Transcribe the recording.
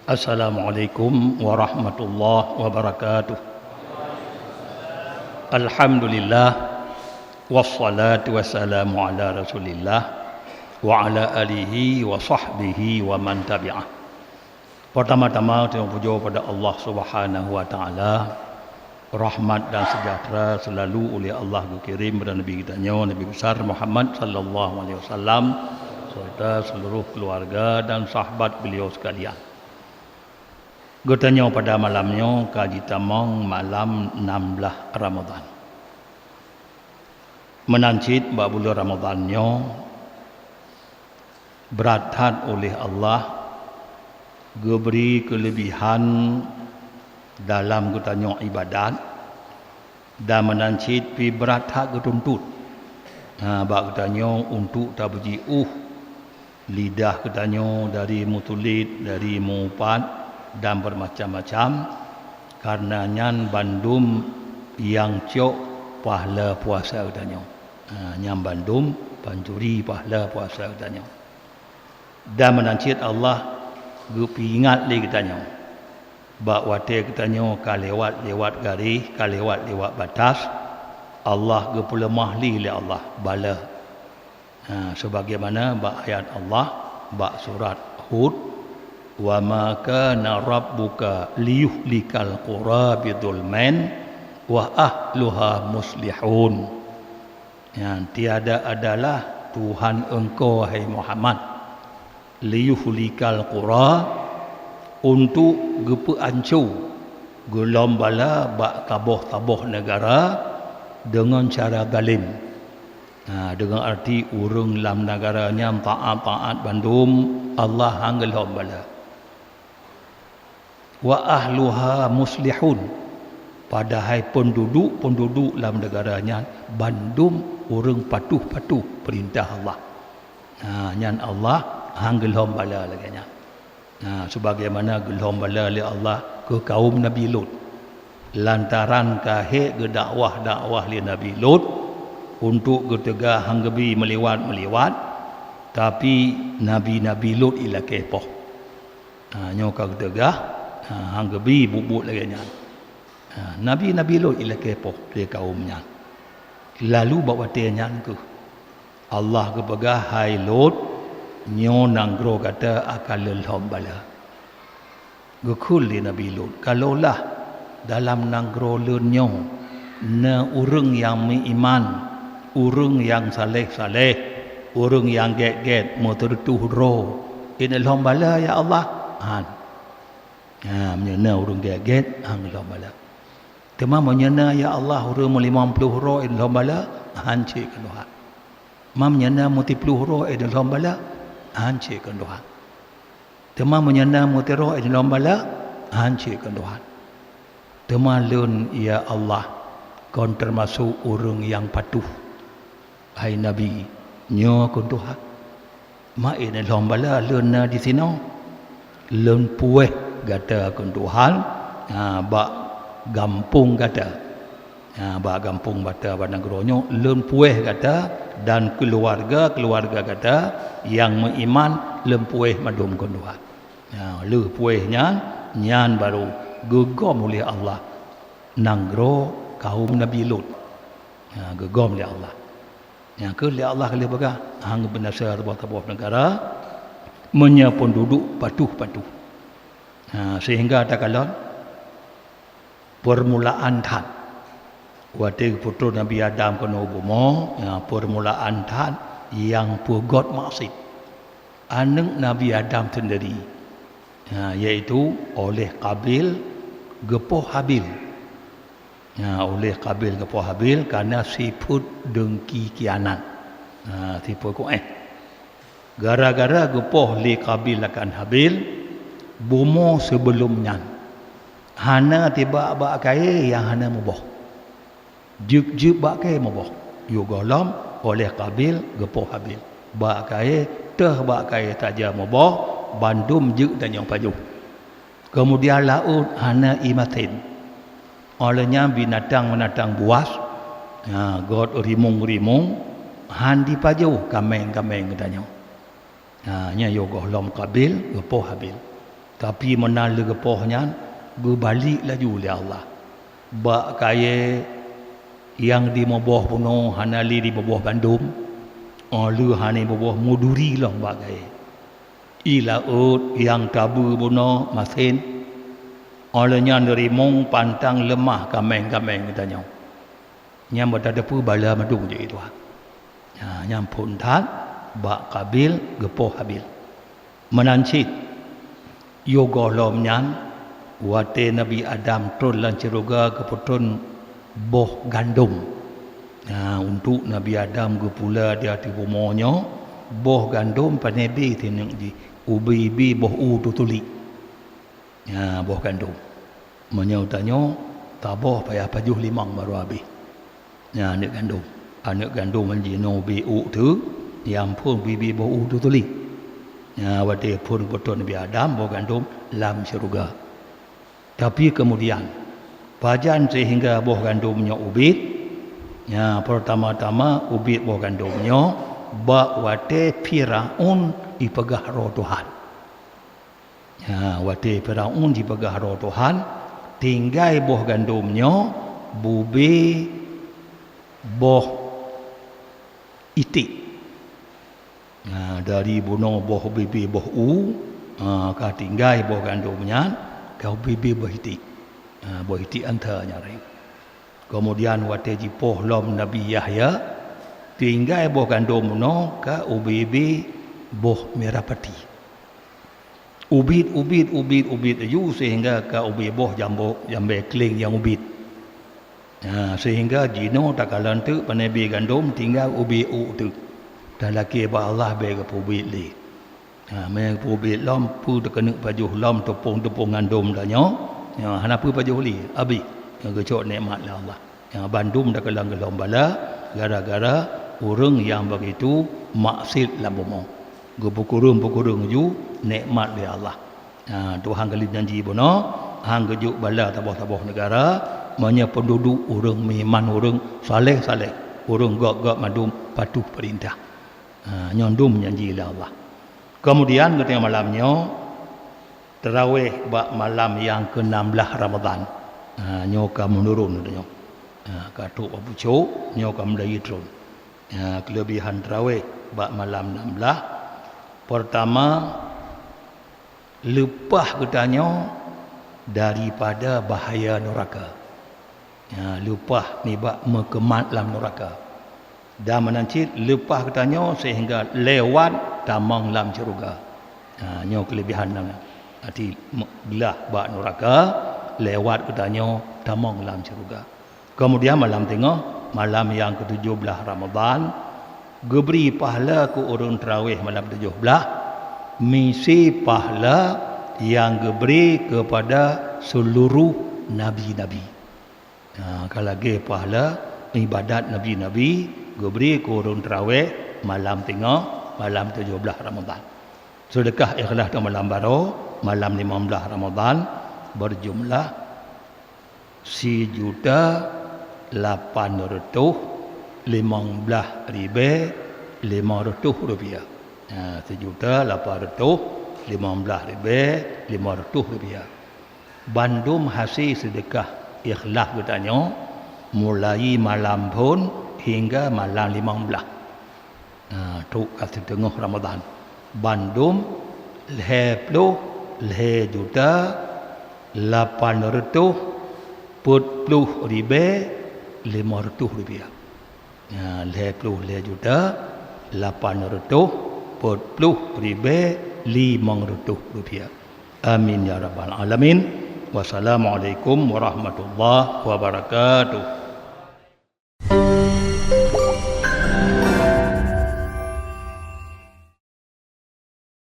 Assalamualaikum warahmatullahi wabarakatuh. Alhamdulillah wassalatu wassalamu ala Rasulillah wa ala alihi wa sahbihi wa man tabi'ah. Pertama-tama saya puja pada Allah Subhanahu wa taala. Rahmat dan sejahtera selalu oleh Allah dikirim kepada Nabi kita Nabi besar Muhammad sallallahu alaihi wasallam serta seluruh keluarga dan sahabat beliau sekalian. Gotanya pada malamnya kaji tamang malam 16 Ramadan. Menancit bab bulan Ramadannya berathat oleh Allah diberi kelebihan dalam gotanya ibadat dan menancit pi berathat getuntut. Bab gotanya untuk tabuji lidah gotanya dari mutulit dari mupat dan bermacam-macam karena nyan bandum yang cok pahala puasa katanya. Nyan bandum pancuri pahala puasa katanya. Dan menancit Allah gupi ingat lagi katanya. Bak wate katanya ka lewat garis, ka lewat batas Allah gepula mahli le Allah bala. Sebagaimana bak ayat Allah bak surat Hud wa ma kana rabbuka liyuhlikal qura bidzulmin wa ahluha muslihun. Yang tiada adalah Tuhan engkau hai Muhammad liyuhlikal qura untuk gepe ancu gelombala bak taboh negara dengan cara zalim. Dengan arti urang lam negaranya taat bandum Allah hanggel hombala. Wa ahluha muslihun, padahal penduduk dalam negaranya bandum orang patuh perintah Allah. Nyan Allah hanggel hombala lagi nya. Sebagaimana gelombala oleh Allah ke kaum Nabi Lut. Lantaran kahe ke dakwah li Nabi Lut untuk getega hanggebi melewat tapi Nabi Lut ila kepoh. Nyoka getega hanggebi bubuk lagi nya. Nabi Lut ila kepoh dia kaumnya. Lalu bawa dia nyan ke Allah kepegah hai Lut nyo nanggro kata akalul hombala. Gekul di Nabi Lut kalaulah dalam nanggro lenyo na urang yang beriman, urang yang saleh, urang yang get motortuh ro inal hombala ya Allah menyena urang get hang hombala. Tema menyena ya Allah urang 50 ro inal hombala hancik Tuhan. Menyena multipluh ro inal hombala hancik Tuhan. Tema menyena multiro inal hombala hancik Tuhan. Tema leun ya Allah kon termasuk urang yang patuh. Hai Nabi nyo kun Tuhan. Ma inal hombala leun na di sino. Leun pueh gata kun Tuhan. Bak gampung kata. Bak gampung bata banagronyo leun pueh kata dan keluarga kata yang beriman leun pueh madum kun Tuhan. Leuh puehnya nyan baru gegom oleh Allah nanggro kaum Nabi Lut. Gegom oleh Allah. Yang ke oleh Allah kali baga hang benasar tabuh negara menyapun duduk patuh. Sehingga tak kalon permulaan tan waktu putra Nabi Adam kena ubumo permulaan tan yang pugot maksud anak Nabi Adam sendiri yaitu oleh Qabil gepoh Habil. Oleh Qabil gepoh Habil karena sifut dengki kianat. Tipu gara-gara gepoh li Qabil akan Habil bumo sebelumnya hana tiba bak kai yang hana muboh juk bak kai muboh yu golam oleh Qabil gepoh Habil bak kai bak kai taja muboh bandum juk dan yang paju. Kemudian laut hana imatin olehnya binatang buas God rimung han di paju kameng katanya. Nya yo goh lom Qabil gepoh Habil. Tapi menal gepohnya balik laju oleh Allah. Bak kaya yang di moboh puno hanali di moboh Bandung. Lu hani moboh muduri long bak kaya. Ila yang tabu puno masin. Olehnya nerimung pantang lemah kameng katanya. Nyam berada pu bala madung je itu. Nyam pun tak bak Qabil gepoh Habil. Menancit yo golom nyam wate Nabi Adam turun lan ceroga keputun boh gandum. Untuk Nabi Adam ke pula dia ti rumonya boh gandum panebi tineng di ubi boh tu tuli. Boh gandum. Menyautanyo taboh payah pajuh limang baru habis. Anak gandum. Anak gandum menjino BU tu yang pun bibi boh tu tuli. Wate pun betul Nabi Adam boh gandum lam syurga. Tapi kemudian pajan sehingga boh gandumnya ubit. Pertama-tama ubit boh gandumnya bak wate Firaun dipegah roh Tuhan. Wate Firaun dipegah roh Tuhan, tinggal boh gandumnya bubi boh itik. Dari bunuh boh bibi boh ka tinggal boh gandumnya kau bibi boh itik. Boh itik antaranya ring. Kemudian wate jipoh lom Nabi Yahya tinggal boh gandumnya ka ubi boh merah pati. Ubit aju sehingga ka ubi boh jambe keling yang ubit. Sehingga jino tak kalan tu panebi gandum tinggal ubi tu. Dan laki ba Allah bagi ubit li. Mai ubit lom pu tekenu pajuh lom tepung gandum danyo. Hanapu pajuh li abi yang gecok nikmat la Allah. Bandum dak kalang gelom bala gara-gara urang yang begitu maksud lamumo. Gepukurung ju nikmat dari Allah. Tuhan kali janji bono, hang gejuk bala taboh negara, manya penduduk urang miman urang saleh, urang gok madum patuh perintah. Nyondum janji oleh Allah. Kemudian ketika malamnya tarawih bak malam yang ke-16 Ramadan. Nyoka menurun katanya. Katuk Abu Cuk nyoka mulai turun. Kelebihan tarawih bak malam 16. Pertama, lepah katanya daripada bahaya neraka. Lepah ni bak mekemat dalam neraka. Dan menancit lepah katanya sehingga lewat tamang dalam syurga. Nyo kelebihan nama. Arti belah bak neraka lewat katanya tamang dalam syurga. Kemudian malam tengah, malam yang ke-17 Ramadan, geberi pahala ke orang tarawih malam 17, misi pahala yang geberi kepada seluruh nabi-nabi. Kalau lagi pahala ibadat nabi-nabi geberi ke orang tarawih malam tengah malam 17 Ramadan. Sedekah ikhlas ke malam baru malam 15 Ramadan berjumlah 1,815,500 rupiah. 1,815,500 rupiah. Bandum hasil sedekah ikhlas katanya mulai malam pun hingga malam 15. Tu kasih tengah Ramadan. Bandum 50,840,500 rupiah. 50,840,500 rupiah. Amin ya rabbal alamin. Wassalamualaikum warahmatullahi wabarakatuh.